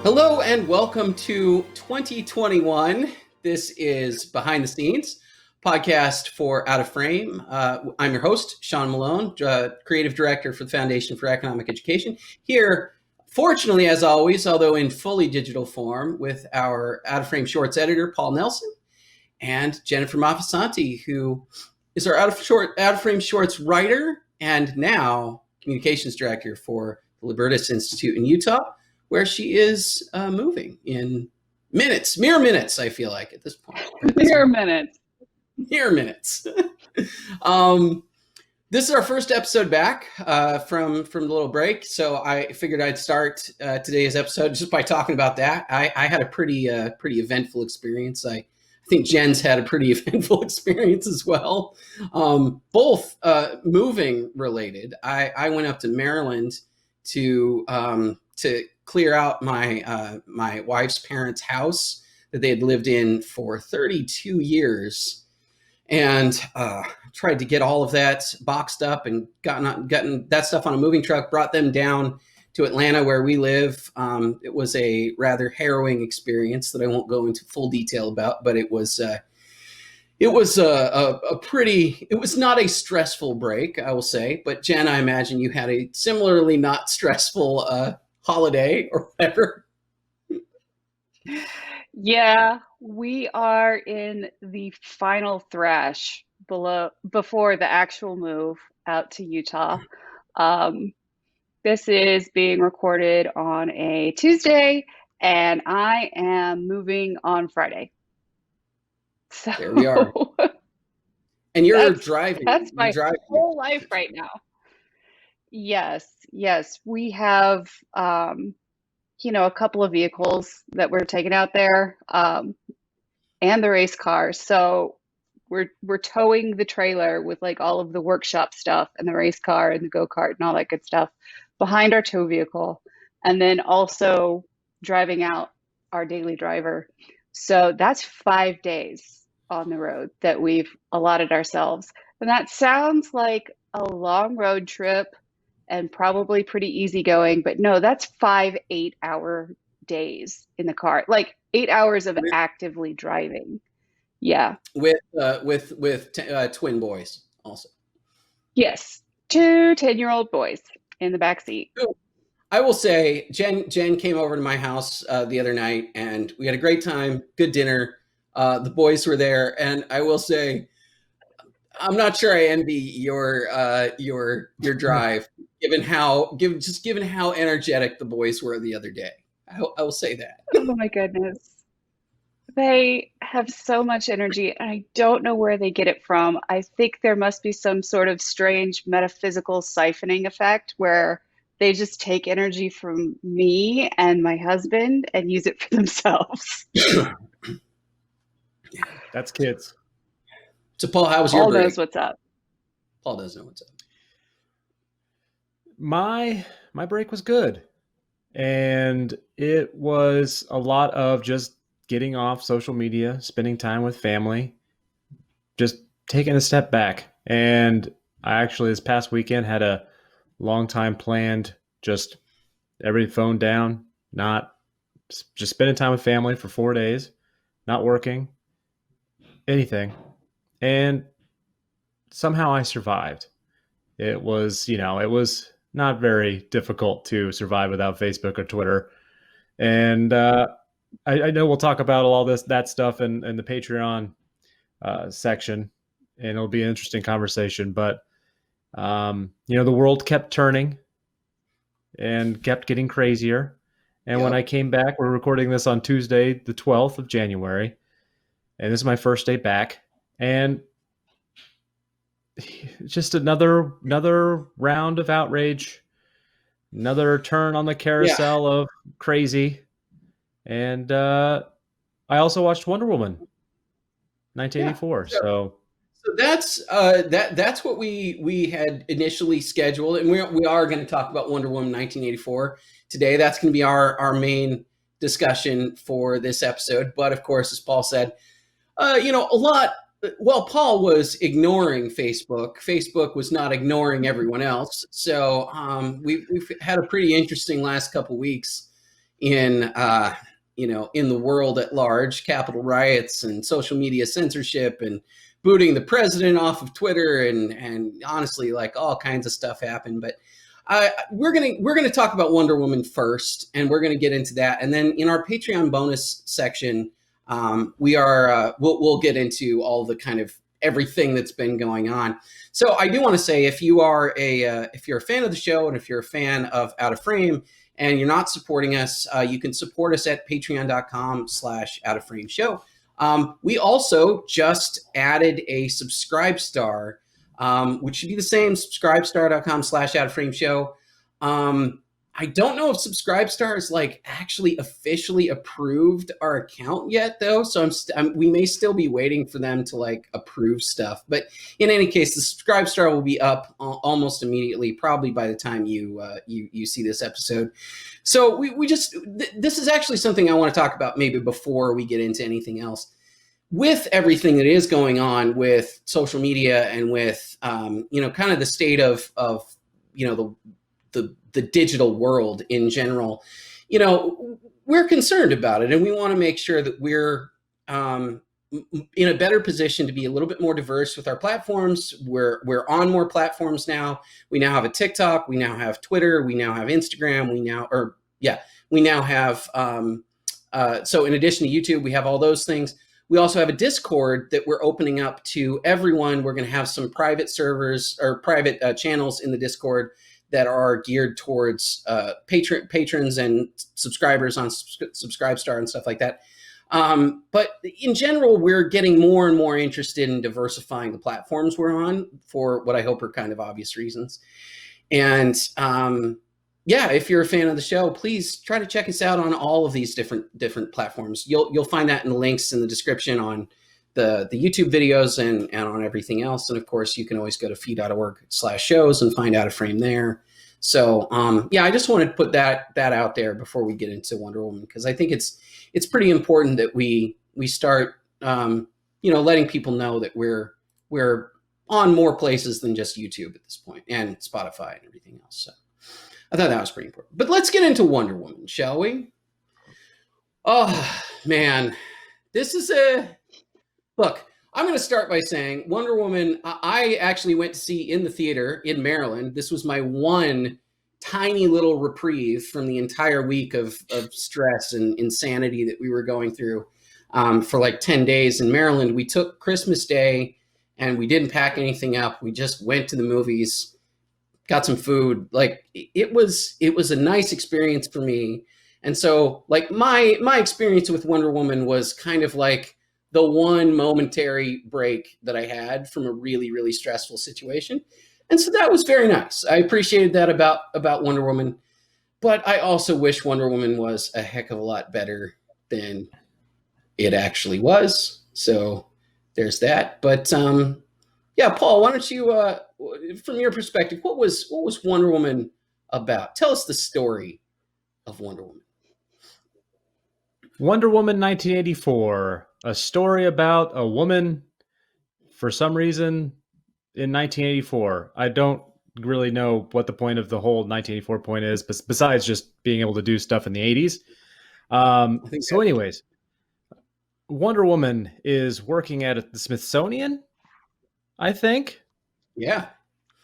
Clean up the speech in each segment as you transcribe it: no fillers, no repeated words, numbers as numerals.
Hello and welcome to 2021. This is Behind the Scenes, podcast for Out of Frame. I'm your host, Sean Malone, creative director for the Foundation for Economic Education. Here, fortunately, as always, although in fully digital form, with our Out of Frame Shorts editor, Paul Nelson, and Jennifer Maffasanti, who is our Out of Frame Shorts writer and now communications director for the Libertas Institute in Utah, where she is moving in mere minutes, I feel like, at this point. Mere minutes. This is our first episode back from the little break, so I figured I'd start today's episode just by talking about that. I had a pretty eventful experience. I think Jen's had a pretty eventful experience as well, both moving related. I went up to Maryland to clear out my wife's parents' house that they had lived in for 32 years, and tried to get all of that boxed up and gotten that stuff on a moving truck, brought them down to Atlanta where we live. It was a rather harrowing experience that I won't go into full detail about, but it was not a stressful break, I will say. But Jen, I imagine you had a similarly not stressful holiday or whatever. Yeah, we are in the final thrash before the actual move out to Utah. This is being recorded on a Tuesday, and I am moving on Friday. So there we are. And you're driving. That's my whole life right now. Yes. We have, a couple of vehicles that we're taking out there, and the race car. So we're towing the trailer with like all of the workshop stuff and the race car and the go-kart and all that good stuff behind our tow vehicle, and then also driving out our daily driver. So that's 5 days on the road that we've allotted ourselves. And that sounds like a long road trip and probably pretty easy-going, but no, that's 5 8-hour days in the car, like 8 hours of actively driving. Yeah. With twin boys also. Yes, 2 10-year-old boys in the back seat. I will say, Jen came over to my house the other night, and we had a great time, good dinner. The boys were there, and I will say, I'm not sure I envy your drive, given how energetic the boys were the other day. I will say that. Oh my goodness. They have so much energy, and I don't know where they get it from. I think there must be some sort of strange metaphysical siphoning effect where they just take energy from me and my husband and use it for themselves. That's kids. So Paul, how was your break? Paul knows what's up. Paul does know what's up. My break was good. And it was a lot of just getting off social media, spending time with family, just taking a step back. And I actually, this past weekend, had a long time planned, just every phone down, not just spending time with family for 4 days, not working, anything. And somehow I survived. It was not very difficult to survive without Facebook or Twitter. And I know we'll talk about all that stuff in the Patreon section, and it'll be an interesting conversation. But the world kept turning and kept getting crazier. And when I came back, we're recording this on Tuesday, the 12th of January, and this is my first day back. And just another round of outrage, another turn on the carousel of crazy. And I also watched Wonder Woman 1984. Yeah. So that's what we had initially scheduled, and we are going to talk about Wonder Woman 1984 today. That's going to be our main discussion for this episode. But of course, as Paul said, Paul was ignoring Facebook. Facebook was not ignoring everyone else. So we've had a pretty interesting last couple weeks in in the world at large, Capitol riots and social media censorship and booting the president off of Twitter, and honestly, like all kinds of stuff happened. But we're gonna talk about Wonder Woman first, and we're gonna get into that, and then in our Patreon bonus section, we'll get into all the kind of everything that's been going on. So I do want to say, if you're a fan of the show, and if you're a fan of Out of Frame, and you're not supporting us, you can support us at patreon.com/outoframeshow. We also just added a subscribe star, which should be the same, subscribestar.com/outoframeshow. I don't know if Subscribestar is like actually officially approved our account yet, though. So we may still be waiting for them to like approve stuff. But in any case, the Subscribestar will be up almost immediately, probably by the time you see this episode. So this is actually something I want to talk about maybe before we get into anything else. With everything that is going on with social media and with kind of the state of the digital world in general, we're concerned about it, and we want to make sure that we're in a better position to be a little bit more diverse with our platforms. We're on more platforms now. We now have a TikTok, we now have Twitter, we now have Instagram, we now have so in addition to YouTube, we have all those things. We also have a Discord that we're opening up to everyone. We're going to have some private servers or private channels in the Discord that are geared towards patrons and subscribers on Subscribestar and stuff like that. But in general, we're getting more and more interested in diversifying the platforms we're on for what I hope are kind of obvious reasons. And if you're a fan of the show, please try to check us out on all of these different platforms. You'll find that in the links in the description on the YouTube videos and on everything else. And of course, you can always go to feed.org/shows and find Out of Frame there. So I just wanted to put that out there before we get into Wonder Woman, because I think it's pretty important that we start letting people know that we're on more places than just YouTube at this point, and Spotify and everything else. So I thought that was pretty important. But let's get into Wonder Woman, shall we? Oh man, this is look, I'm going to start by saying Wonder Woman, I actually went to see in the theater in Maryland. This was my one tiny little reprieve from the entire week of stress and insanity that we were going through for like 10 days in Maryland. We took Christmas Day and we didn't pack anything up. We just went to the movies, got some food. Like it was a nice experience for me. And so like my experience with Wonder Woman was kind of like the one momentary break that I had from a really, really stressful situation. And so that was very nice. I appreciated that about Wonder Woman, but I also wish Wonder Woman was a heck of a lot better than it actually was. So there's that. But Paul, why don't you, from your perspective, what was Wonder Woman about? Tell us the story of Wonder Woman. Wonder Woman 1984, a story about a woman, for some reason, in 1984. I don't really know what the point of the whole 1984 point is, besides just being able to do stuff in the 80s. Anyways, Wonder Woman is working at the Smithsonian, I think. Yeah.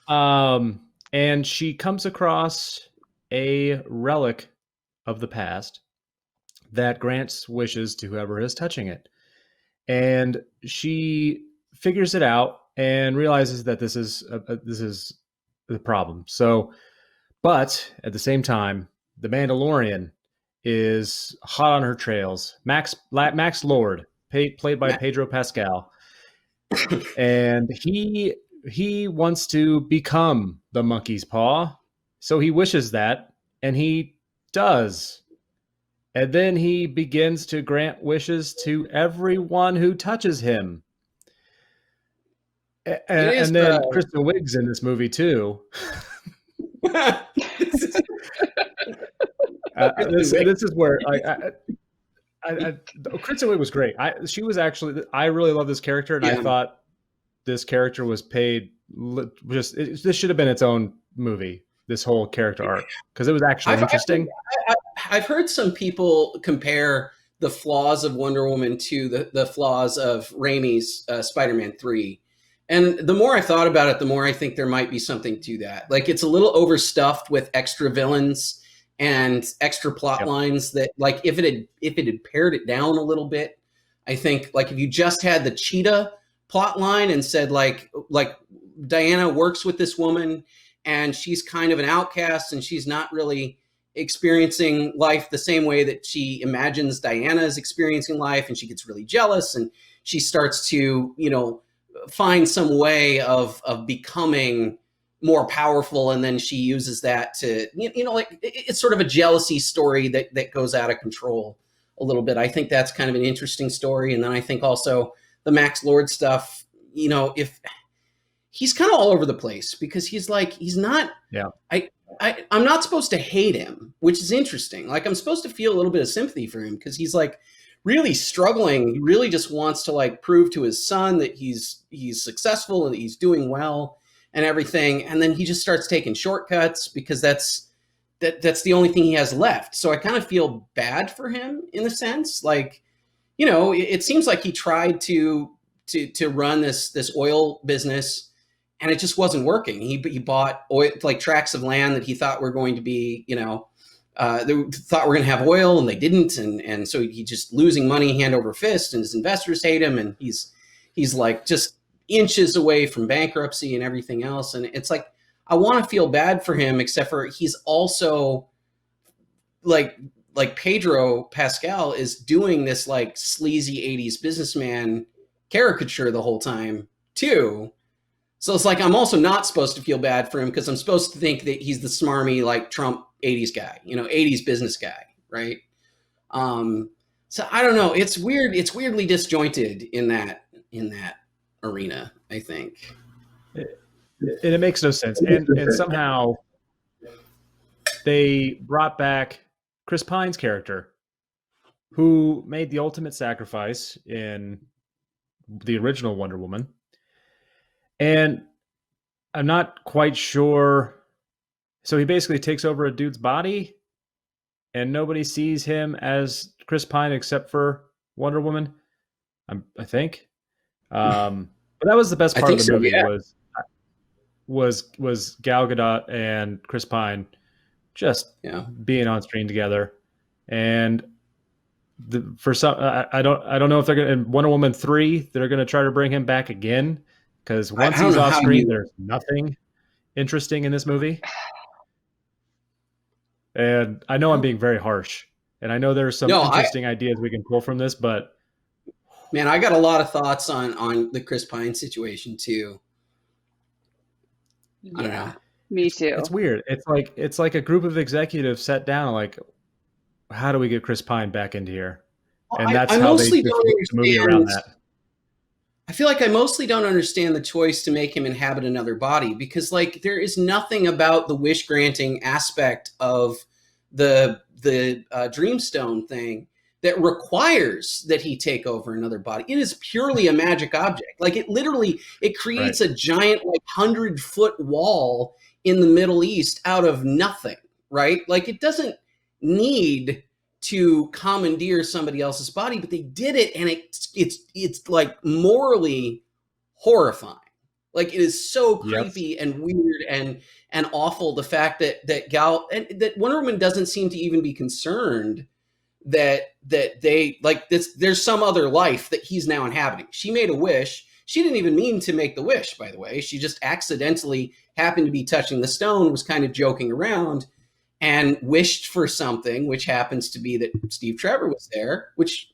And she comes across a relic of the past that grants wishes to whoever is touching it. And she figures it out and realizes that this is the problem. So, but at the same time, the Mandalorian is hot on her trails. Max Lord, played by Pedro Pascal, and he wants to become the monkey's paw. So he wishes that, and he does. And then he begins to grant wishes to everyone who touches him. And then Kristen Wiig's in this movie too. This is where Kristen Wiig was great. I really love this character, and I thought this character was paid this should have been its own movie. This whole character arc, because it was actually interesting. I've heard some people compare the flaws of Wonder Woman to the flaws of Raimi's Spider-Man 3. And the more I thought about it, the more I think there might be something to that. Like, it's a little overstuffed with extra villains and extra plot lines that, like, if it had pared it down a little bit, I think, like, if you just had the Cheetah plot line and said, like Diana works with this woman and she's kind of an outcast and she's not really experiencing life the same way that she imagines Diana is experiencing life, and she gets really jealous and she starts to, find some way of becoming more powerful, and then she uses that to, like, it's sort of a jealousy story that goes out of control a little bit. I think that's kind of an interesting story. And then I think also the Max Lord stuff, if he's kind of all over the place, because he's not, I'm not supposed to hate him, which is interesting. Like, I'm supposed to feel a little bit of sympathy for him because he's like really struggling. He really just wants to, like, prove to his son that he's successful and that he's doing well and everything. And then he just starts taking shortcuts because that's the only thing he has left. So I kind of feel bad for him in a sense. Like, it seems like he tried to run this oil business, and it just wasn't working. He bought oil, like, tracts of land that he thought were going to be, they thought were going to have oil, and they didn't. And so he just losing money hand over fist, and his investors hate him. And he's like just inches away from bankruptcy and everything else. And it's like, I want to feel bad for him, except for he's also like Pedro Pascal is doing this, like, sleazy 80s businessman caricature the whole time too. So it's like, I'm also not supposed to feel bad for him because I'm supposed to think that he's the smarmy, like, Trump 80s guy, 80s business guy. Right. So I don't know. It's weird. It's weirdly disjointed in that arena, I think. And it makes no sense. And somehow they brought back Chris Pine's character, who made the ultimate sacrifice in the original Wonder Woman. And I'm not quite sure. So he basically takes over a dude's body, and nobody sees him as Chris Pine except for Wonder Woman, I think. But that was the best part of the movie. Yeah. was Gal Gadot and Chris Pine just being on screen together. And for some, I don't know if they're going to, in Wonder Woman 3, they're going to try to bring him back again, because once he's off screen, there's nothing interesting in this movie. And I know I'm being very harsh, and I know there's some interesting ideas we can pull from this, but man, I got a lot of thoughts on the Chris Pine situation too. I don't know. Me too. It's weird. It's like a group of executives sat down, like, how do we get Chris Pine back into here? And that's how they built the movie around that. I feel like I mostly don't understand the choice to make him inhabit another body, because, like, there is nothing about the wish granting aspect of the Dreamstone thing that requires that he take over another body. It is purely a magic object. Like, it creates a giant, like, 100-foot wall in the Middle East out of nothing, right? Like, it doesn't need to commandeer somebody else's body, but they did it, and it's like morally horrifying. Like, it is so creepy and weird and awful. The fact that Gal and that Wonder Woman doesn't seem to even be concerned that they, like, this, there's some other life that he's now inhabiting. She made a wish. She didn't even mean to make the wish, by the way. She just accidentally happened to be touching the stone, was kind of joking around, and wished for something, which happens to be that Steve Trevor was there, which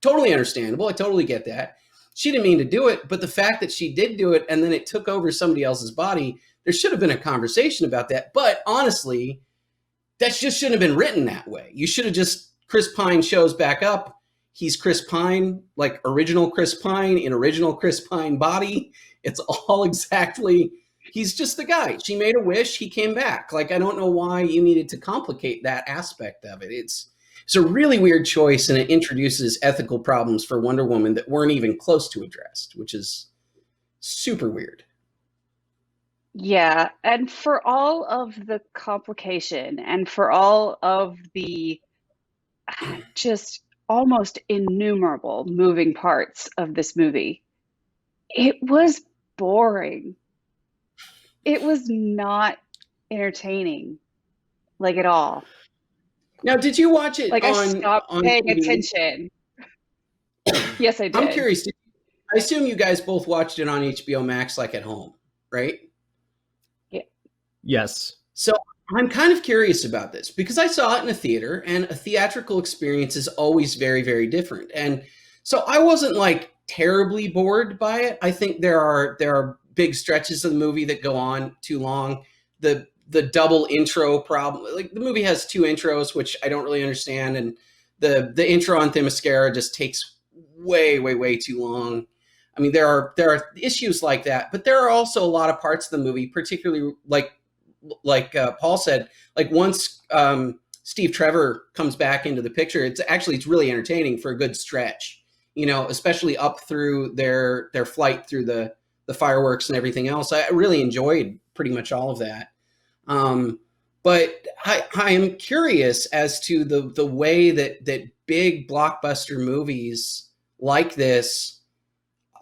totally understandable. I totally get that. She didn't mean to do it, but the fact that she did do it and then it took over somebody else's body, there should have been a conversation about that. But honestly, that just shouldn't have been written that way. You should have just, Chris Pine shows back up. He's Chris Pine, like original Chris Pine in original Chris Pine body. It's all exactly... He's just the guy. She made a wish. He came back. Like, I don't know why you needed to complicate that aspect of it. It's a really weird choice, and it introduces ethical problems for Wonder Woman that weren't even close to addressed, which is super weird. Yeah, and for all of the complication and for all of the just almost innumerable moving parts of this movie. It was boring. It was not entertaining, like at all. Now, did you watch it Like I stopped on paying TV? attention. Yes, I I'm did. curious. I assume you guys both watched it on HBO Max, like at home, right? Yeah. Yes. So I'm kind of curious about this because I saw it in a theater, and a theatrical experience is always very, very different. And so I wasn't like terribly bored by it. I think there are big stretches of the movie that go on too long. The double intro problem, like the movie has two intros, which I don't really understand, and the intro on Themyscira just takes way, way, way too long. I mean, there are issues like that, but there are also a lot of parts of the movie, particularly like Paul said, like once Steve Trevor comes back into the picture, it's really entertaining for a good stretch. Especially up through their flight through the fireworks and everything else. I really enjoyed pretty much all of that. But I am curious as to the way that big blockbuster movies like this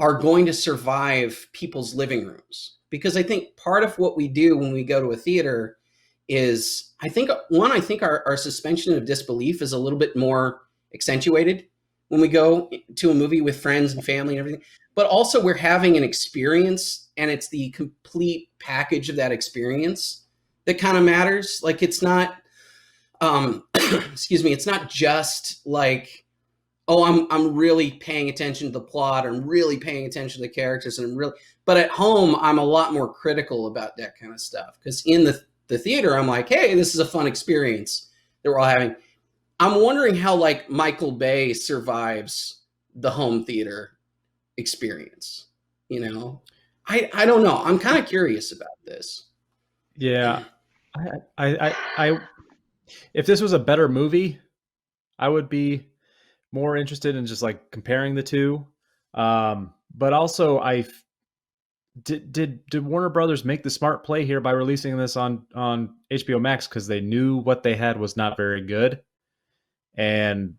are going to survive people's living rooms. Because I think part of what we do when we go to a theater is, I think our suspension of disbelief is a little bit more accentuated when we go to a movie with friends and family and everything. But also, we're having an experience, and it's the complete package of that experience that kind of matters. Like, it's not, excuse me, it's not just like, oh, I'm really paying attention to the plot, or I'm really paying attention to the characters, and but at home I'm a lot more critical about that kind of stuff, because in the theater I'm like, hey, this is a fun experience that we're all having. I'm wondering how like Michael Bay survives the home theater experience. I don't know. I'm kind of curious about this. Yeah. I if this was a better movie, I would be more interested in just like comparing the two. But also, did Warner Brothers make the smart play here by releasing this on HBO Max because they knew what they had was not very good, and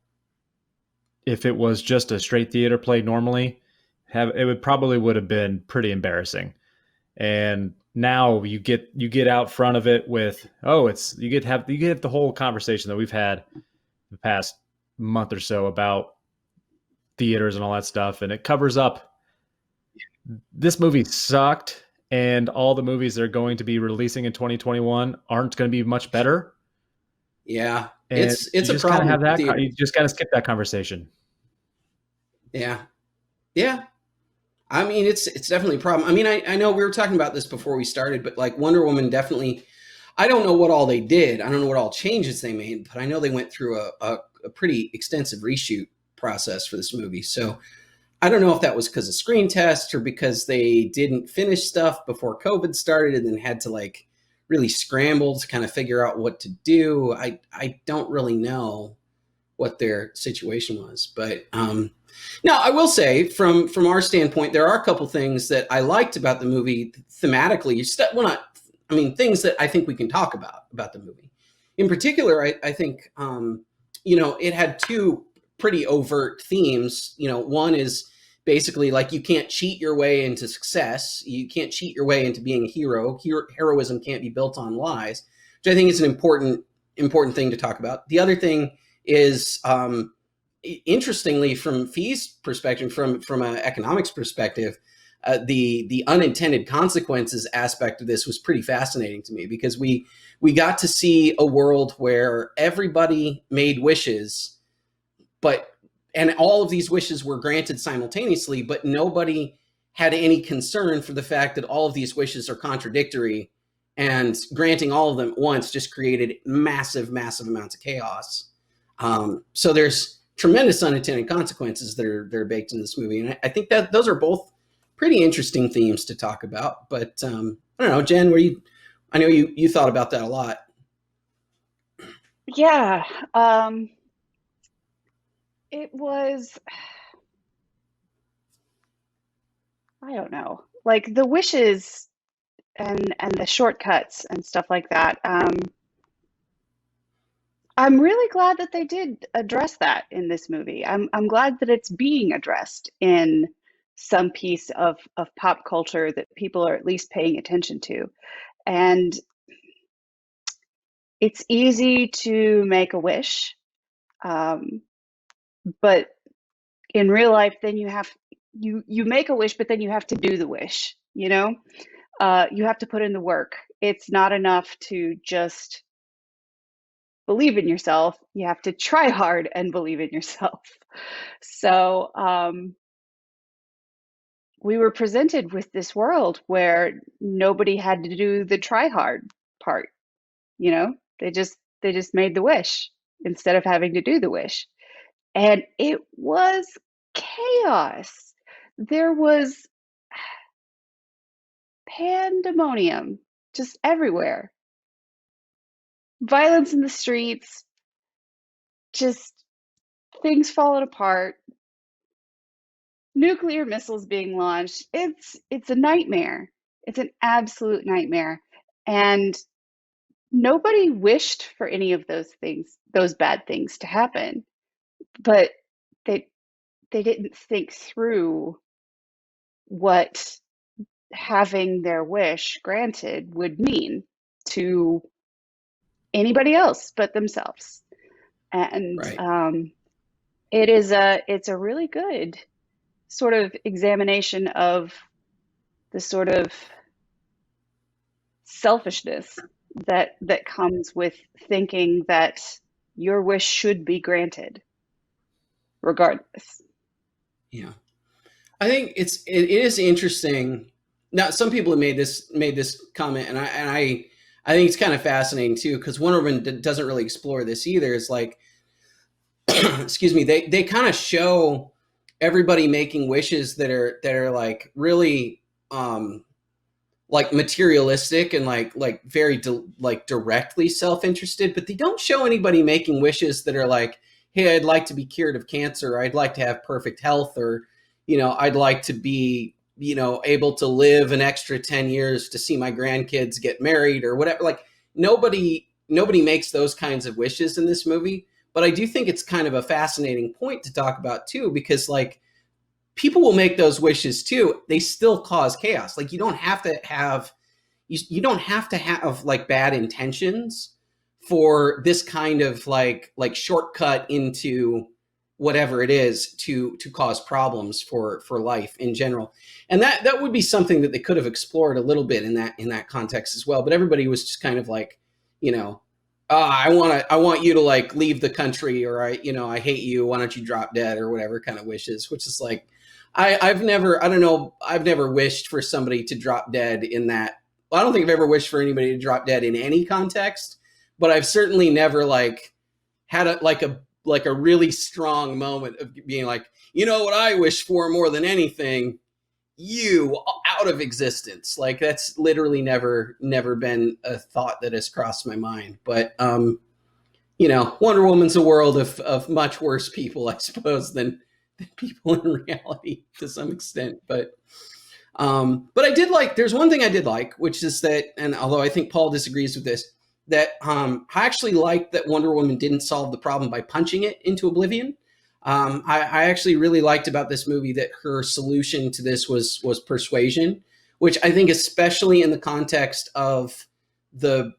if it was just a straight theater play normally, would have been pretty embarrassing. And now you get out front of it with, you get the whole conversation that we've had the past month or so about theaters and all that stuff, and it covers up. This movie sucked, and all the movies they're going to be releasing in 2021 aren't going to be much better. Yeah, And it's a problem. You just kind of skip that conversation. Yeah, yeah. I mean, it's definitely a problem. I mean, I know we were talking about this before we started, but like Wonder Woman definitely. I don't know what all they did. I don't know what all changes they made, but I know they went through a pretty extensive reshoot process for this movie. So I don't know if that was because of screen tests or because they didn't finish stuff before COVID started and then had to like really scramble to kind of figure out what to do. I don't really know what their situation was, but now I will say from our standpoint, there are a couple things that I liked about the movie thematically. Things that I think we can talk about the movie. In particular, I think it had two pretty overt themes. One is basically like you can't cheat your way into success. You can't cheat your way into being a hero. Heroism can't be built on lies, which I think is an important thing to talk about. The other thing is, interestingly, from Fee's perspective, from an economics perspective, the unintended consequences aspect of this was pretty fascinating to me, because we got to see a world where everybody made wishes, and all of these wishes were granted simultaneously, but nobody had any concern for the fact that all of these wishes are contradictory, and granting all of them at once just created massive, massive amounts of chaos. So there's tremendous unintended consequences that are baked in this movie, and I think that those are both pretty interesting themes to talk about. But I don't know, Jen, I know you thought about that a lot. Yeah. It was, I don't know, like the wishes and the shortcuts and stuff like that. I'm really glad that they did address that in this movie. I'm glad that it's being addressed in some piece of pop culture that people are at least paying attention to. And it's easy to make a wish, um, but in real life, then you make a wish, but then you have to do the wish, you know? You have to put in the work. It's not enough to just believe in yourself. You have to try hard and believe in yourself. So we were presented with this world where nobody had to do the try hard part, you know? They just made the wish instead of having to do the wish. And it was chaos. There was pandemonium just everywhere. Violence in the streets, just things falling apart, nuclear missiles being launched. It's a nightmare. It's an absolute nightmare. And nobody wished for any of those things, those bad things to happen. But they they didn't think through what having their wish granted would mean to anybody else but themselves. And Right. it's a really good sort of examination of the sort of selfishness that comes with thinking that your wish should be granted regardless. Yeah. I think it is interesting. Now, some people have made this comment, and I think it's kind of fascinating too, because Wonder Woman doesn't really explore this either. It's like, excuse me, they kind of show everybody making wishes that are like really like materialistic and like very like directly self-interested, but they don't show anybody making wishes that are like, hey, I'd like to be cured of cancer, or I'd like to have perfect health, or I'd like to be able to live an extra 10 years to see my grandkids get married or whatever. Like nobody makes those kinds of wishes in this movie. But I do think it's kind of a fascinating point to talk about too, because like people will make those wishes too. They still cause chaos. Like you don't have to have like bad intentions for this kind of like shortcut into whatever it is to cause problems for life in general. And that would be something that they could have explored a little bit in that context as well. But everybody was just kind of like, I want you to like leave the country, or I hate you, why don't you drop dead, or whatever kind of wishes, which is like I've never wished for somebody to drop dead in that. Well, I don't think I've ever wished for anybody to drop dead in any context, but I've certainly never like had a really strong moment of being like, what I wish for more than anything, you out of existence. Like that's literally never been a thought that has crossed my mind. But Wonder Woman's a world of much worse people, I suppose, than people in reality to some extent. But I did like, there's one thing I did like, which is that, and although I think Paul disagrees with this, that I actually liked that Wonder Woman didn't solve the problem by punching it into oblivion. I actually really liked about this movie that her solution to this was persuasion, which I think, especially in the context of the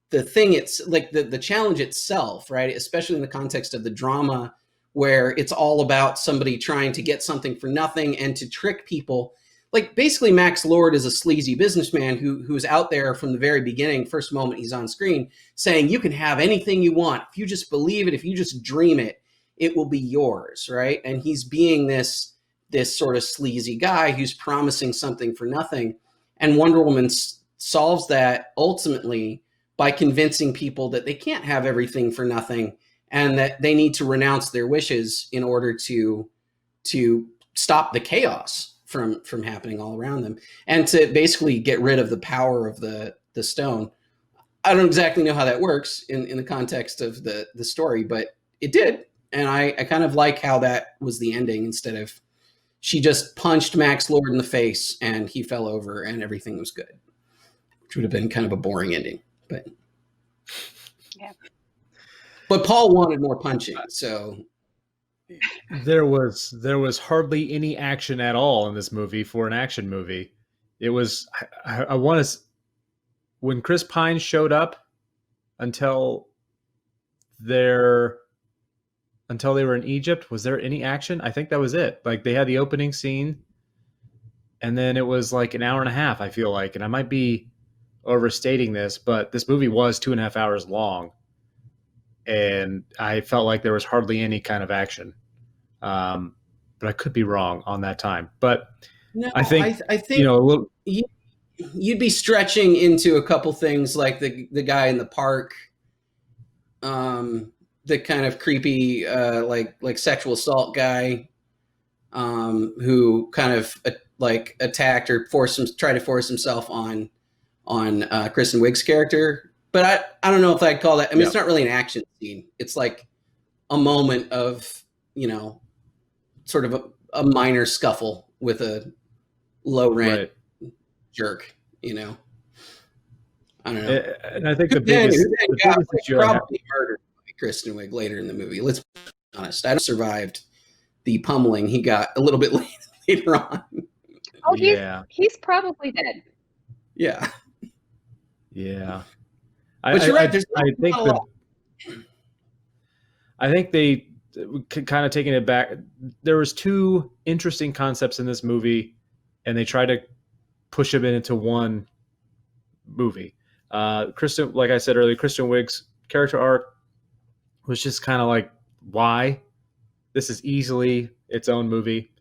thing, it's like the challenge itself, right? Especially in the context of the drama, where it's all about somebody trying to get something for nothing and to trick people. Like basically Max Lord is a sleazy businessman who's out there from the very beginning, first moment he's on screen, saying you can have anything you want. If you just believe it, if you just dream it, it will be yours, right? And he's being this sort of sleazy guy who's promising something for nothing. And Wonder Woman solves that ultimately by convincing people that they can't have everything for nothing, and that they need to renounce their wishes in order to stop the chaos from happening all around them, and to basically get rid of the power of the stone. I don't exactly know how that works in the context of the story, but it did. And I kind of like how that was the ending, instead of she just punched Max Lord in the face and he fell over and everything was good, which would have been kind of a boring ending. But Yeah. But Paul wanted more punching, so There was hardly any action at all in this movie for an action movie. It was I want to when Chris Pine showed up until their until they were in Egypt, was there any action? I think that was it. Like they had the opening scene and then it was like an hour and a half, I feel like. And I might be overstating this, but this movie was 2.5 hours long. And I felt like there was hardly any kind of action. But I could be wrong on that time. But no, I think, I think a little. You'd be stretching into a couple things like the guy in the park, the kind of creepy like sexual assault guy, who kind of like attacked or tried to force himself on Kristen Wiig's character. But I don't know if I'd call that. I mean, It's not really an action scene. It's like a moment of sort of a minor scuffle with a low rent jerk. I don't know. And I think the biggest issue probably murdered by Kristen Wiig later in the movie. Let's be honest. I survived the pummeling he got a little bit later on. Oh, he's probably dead. Yeah. Yeah. But you're right. I think they kind of taking it back. There was two interesting concepts in this movie, and they tried to push them into one movie. Kristen, like I said earlier, Kristen Wiig's character arc was just kind of like, why? This is easily its own movie,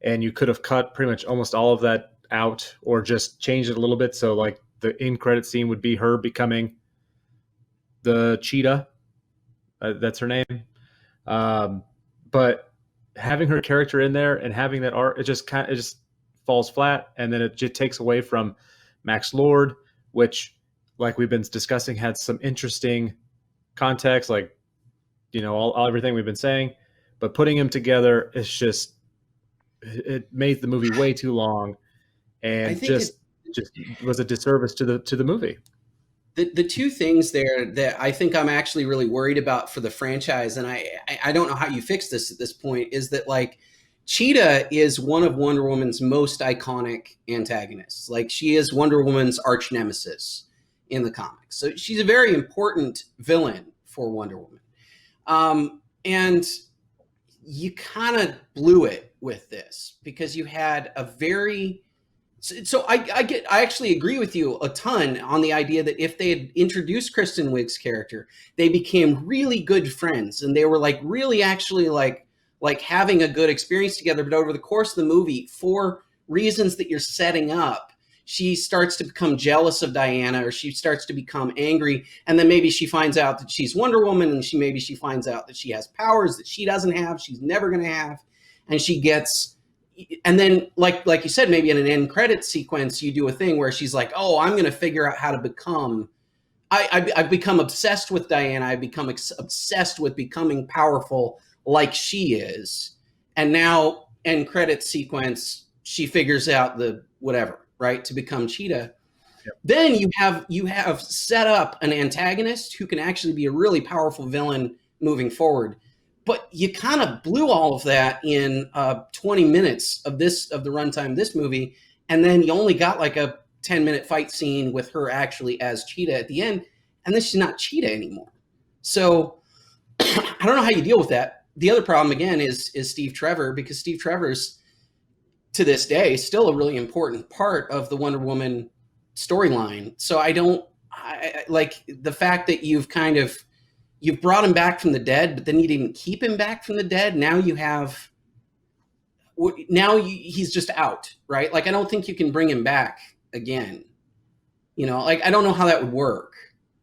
and you could have cut pretty much almost all of that out, or just changed it a little bit. So, like the end credit scene would be her becoming the Cheetah. That's her name. But having her character in there and having that art, it just falls flat, and then it just takes away from Max Lord, which, like we've been discussing, had some interesting context, like all everything we've been saying. But putting him together is just, it made the movie way too long, and just was a disservice to the movie. The two things there that I think I'm actually really worried about for the franchise, and I don't know how you fix this at this point, is that like Cheetah is one of Wonder Woman's most iconic antagonists. Like she is Wonder Woman's arch nemesis in the comics. So she's a very important villain for Wonder Woman. And you kind of blew it with this because you had a very... So I actually agree with you a ton on the idea that if they had introduced Kristen Wiig's character, they became really good friends and they were like really actually like having a good experience together. But over the course of the movie, for reasons that you're setting up, she starts to become jealous of Diana, or she starts to become angry. And then maybe she finds out that she's Wonder Woman, and she finds out that she has powers that she doesn't have, she's never going to have. And she gets... And then, like you said, maybe in an end credit sequence, you do a thing where she's like, "Oh, I'm going to figure out how to become. I've become obsessed with Diana. I've become obsessed with becoming powerful like she is." And now, end credit sequence, she figures out the whatever, right, to become Cheetah. Yep. Then you have set up an antagonist who can actually be a really powerful villain moving forward. But you kind of blew all of that in 20 minutes of the runtime of this movie, and then you only got like a 10-minute fight scene with her actually as Cheetah at the end, and then she's not Cheetah anymore. So I don't know how you deal with that. The other problem again is Steve Trevor, because Steve Trevor's to this day still a really important part of the Wonder Woman storyline. So I like the fact that you've brought him back from the dead, but then you didn't keep him back from the dead. Now he's just out, right? Like, I don't think you can bring him back again. Like, I don't know how that would work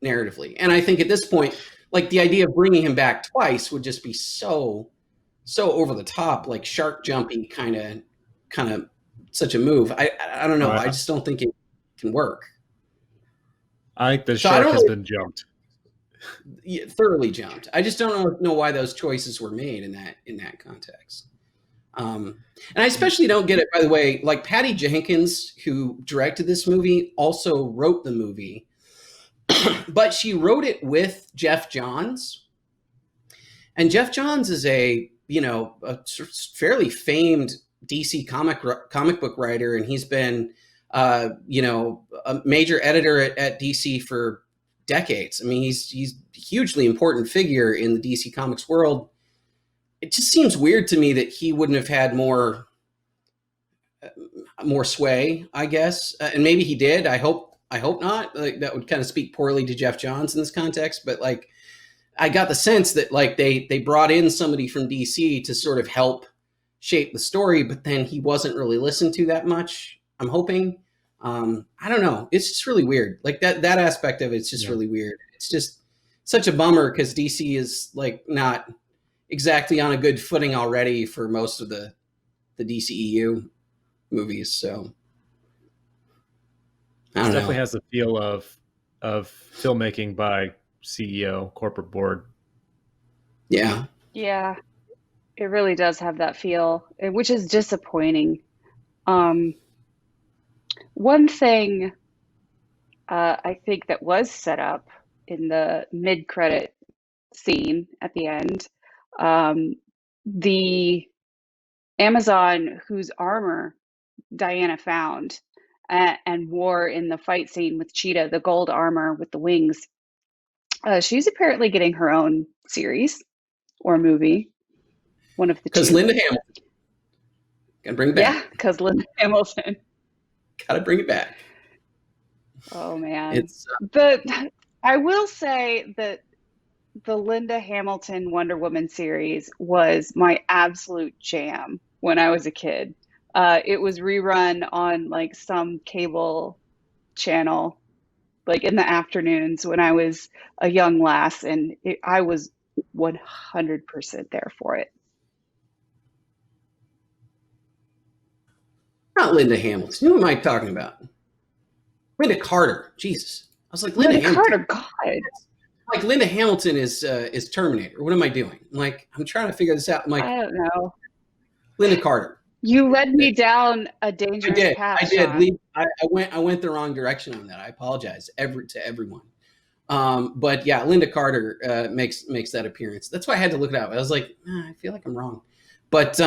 narratively. And I think at this point, like the idea of bringing him back twice would just be so over the top, like shark jumpy kind of such a move. I don't know. Right. I just don't think it can work. I think the shark has been jumped. Thoroughly jumped. I just don't know why those choices were made in that context. And I especially don't get it, by the way, like Patty Jenkins, who directed this movie, also wrote the movie, but she wrote it with Jeff Johns, And Jeff Johns is a fairly famed DC comic book writer, and he's been a major editor at DC for decades. I mean, he's a hugely important figure in the DC Comics world. It just seems weird to me that he wouldn't have had more sway, I guess. And maybe he did. I hope not. Like, that would kind of speak poorly to Jeff Johns in this context, but like, I got the sense that like they brought in somebody from DC to sort of help shape the story, but then he wasn't really listened to that much, I'm hoping. I don't know. It's just really weird. Like that aspect of it's just really weird. It's just such a bummer because DC is like not exactly on a good footing already for most of the DCEU movies. So I don't know. Definitely has the feel of filmmaking by CEO, corporate board. Yeah. Yeah, it really does have that feel, which is disappointing. One thing I think that was set up in the mid-credit scene at the end, the Amazon whose armor Diana found and wore in the fight scene with Cheetah, the gold armor with the wings, she's apparently getting her own series or movie. One of the two. Because Linda Hamilton. Gotta bring it back. Yeah, because Linda Hamilton. Gotta bring it back. Oh man. I will say that the Linda Hamilton Wonder Woman series was my absolute jam when I was a kid. It was rerun on like some cable channel, like in the afternoons when I was a young lass, and I was 100% there for it. Not Linda Hamilton. Who am I talking about? Linda Carter. Jesus. I was like, Linda Hamilton. Carter, God. Like Linda Hamilton is Terminator. What am I doing? I'm trying to figure this out. I'm like, I don't know. Linda Carter. You led me down a dangerous path. I did. I went the wrong direction on that. I apologize to everyone. But yeah, Linda Carter makes that appearance. That's why I had to look it up. I was like, I feel like I'm wrong. But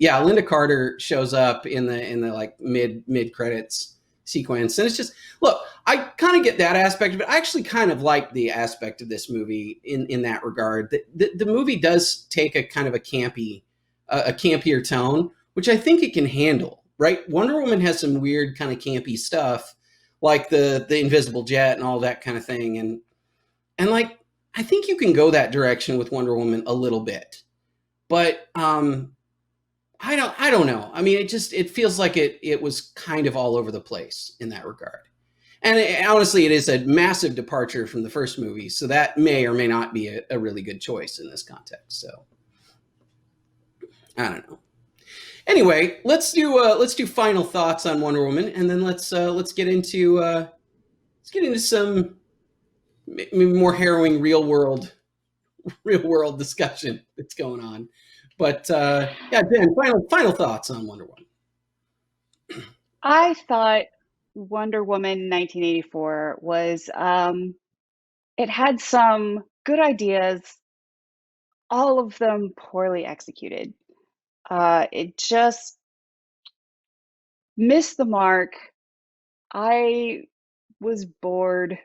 yeah, Linda Carter shows up in the like mid credits sequence, and it's just, look, I kind of get that aspect of it. I actually kind of like the aspect of this movie in that regard. The movie does take a kind of a campier tone, which I think it can handle. Right? Wonder Woman has some weird kind of campy stuff, like the invisible jet and all that kind of thing, and like I think you can go that direction with Wonder Woman a little bit, but I don't know. I mean, it feels like it was kind of all over the place in that regard. And honestly, it is a massive departure from the first movie, so that may or may not be a really good choice in this context. So I don't know. Anyway, let's do final thoughts on Wonder Woman, and then let's get into some maybe more harrowing real world discussion that's going on. But yeah, Dan, final thoughts on Wonder Woman. I thought Wonder Woman 1984 was it had some good ideas, all of them poorly executed. It just missed the mark. I was bored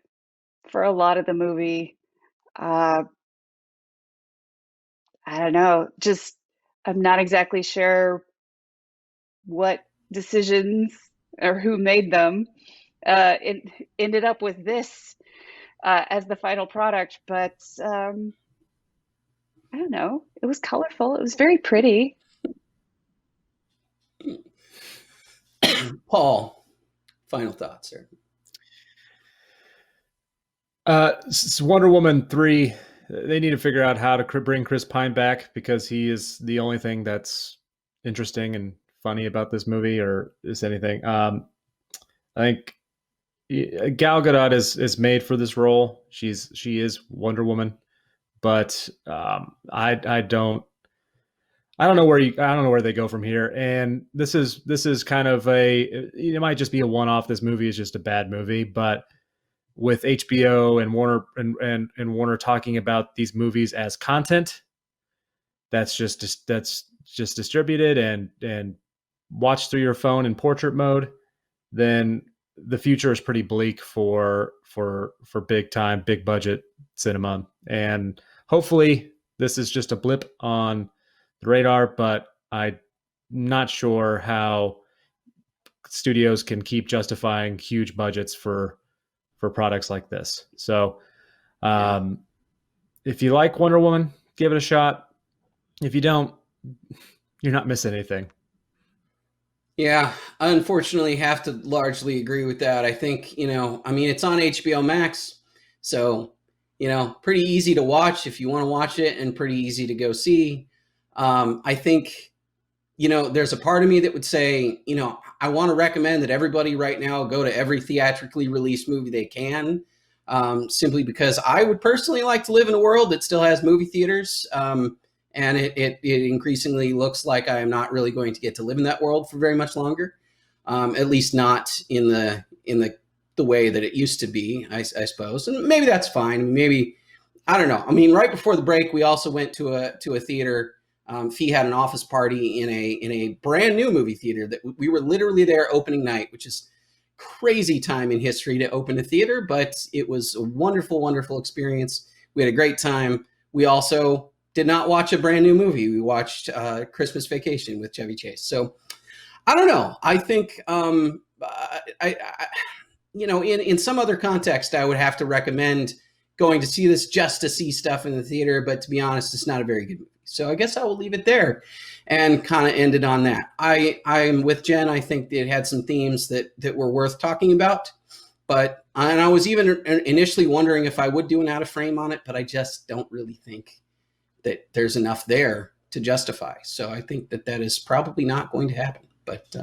for a lot of the movie. I don't know, just I'm not exactly sure what decisions or who made them. It ended up with this as the final product, but I don't know. It was colorful. It was very pretty. Paul, final thoughts, sir. Wonder Woman 3, they need to figure out how to bring Chris Pine back, because he is the only thing that's interesting and funny about this movie, or is anything. I think Gal Gadot is made for this role. She is Wonder Woman, but I don't know where they go from here. And this is kind of it might just be a one-off. This movie is just a bad movie, but with HBO and Warner and Warner talking about these movies as content, that's just distributed and watched through your phone in portrait mode, then the future is pretty bleak for big time, big budget cinema. And hopefully this is just a blip on the radar, but I'm not sure how studios can keep justifying huge budgets for products like this. So if you like Wonder Woman, give it a shot. If you don't, you're not missing anything. Yeah, I unfortunately have to largely agree with that. I think, I mean, it's on HBO Max, so, pretty easy to watch if you want to watch it and pretty easy to go see. I think, there's a part of me that would say, I want to recommend that everybody right now go to every theatrically released movie they can, simply because I would personally like to live in a world that still has movie theaters. And it increasingly looks like I am not really going to get to live in that world for very much longer, at least not in the way that it used to be, I suppose. And maybe that's fine. Maybe, I don't know. I mean, right before the break, we also went to a theater. Fee had an office party in a brand new movie theater that we were literally there opening night, which is crazy time in history to open a theater, but it was a wonderful, wonderful experience. We had a great time. We also did not watch a brand new movie. We watched Christmas Vacation with Chevy Chase. So I don't know. I think, in some other context, I would have to recommend going to see this just to see stuff in the theater. But to be honest, it's not a very good movie. So I guess I will leave it there and kind of end it on that. I'm with Jen. I think it had some themes that were worth talking about. And I was even initially wondering if I would do an out of frame on it, but I just don't really think that there's enough there to justify. So I think that is probably not going to happen. But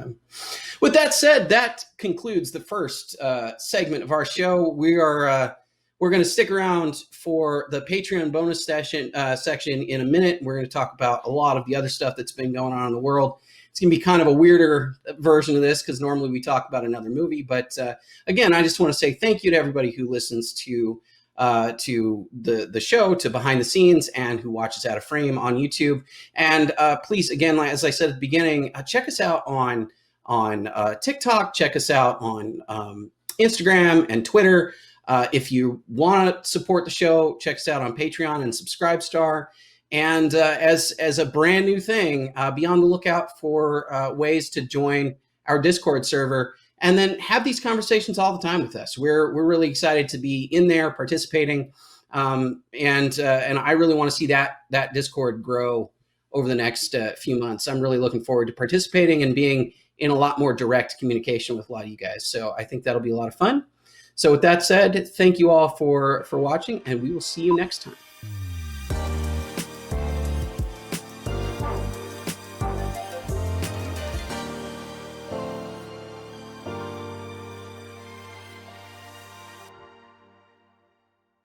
with that said, that concludes the first segment of our show. We're going to stick around for the Patreon bonus section in a minute. We're going to talk about a lot of the other stuff that's been going on in the world. It's going to be kind of a weirder version of this because normally we talk about another movie. But again, I just want to say thank you to everybody who listens to the show, to Behind the Scenes, and who watches Out of Frame on YouTube. And please, again, as I said at the beginning, check us out on TikTok. Check us out on Instagram and Twitter. If you want to support the show, check us out on Patreon and Subscribestar. And as a brand new thing, be on the lookout for ways to join our Discord server and then have these conversations all the time with us. We're really excited to be in there participating. And I really want to see that Discord grow over the next few months. I'm really looking forward to participating and being in a lot more direct communication with a lot of you guys. So I think that'll be a lot of fun. So with that said, thank you all for watching, and we will see you next time.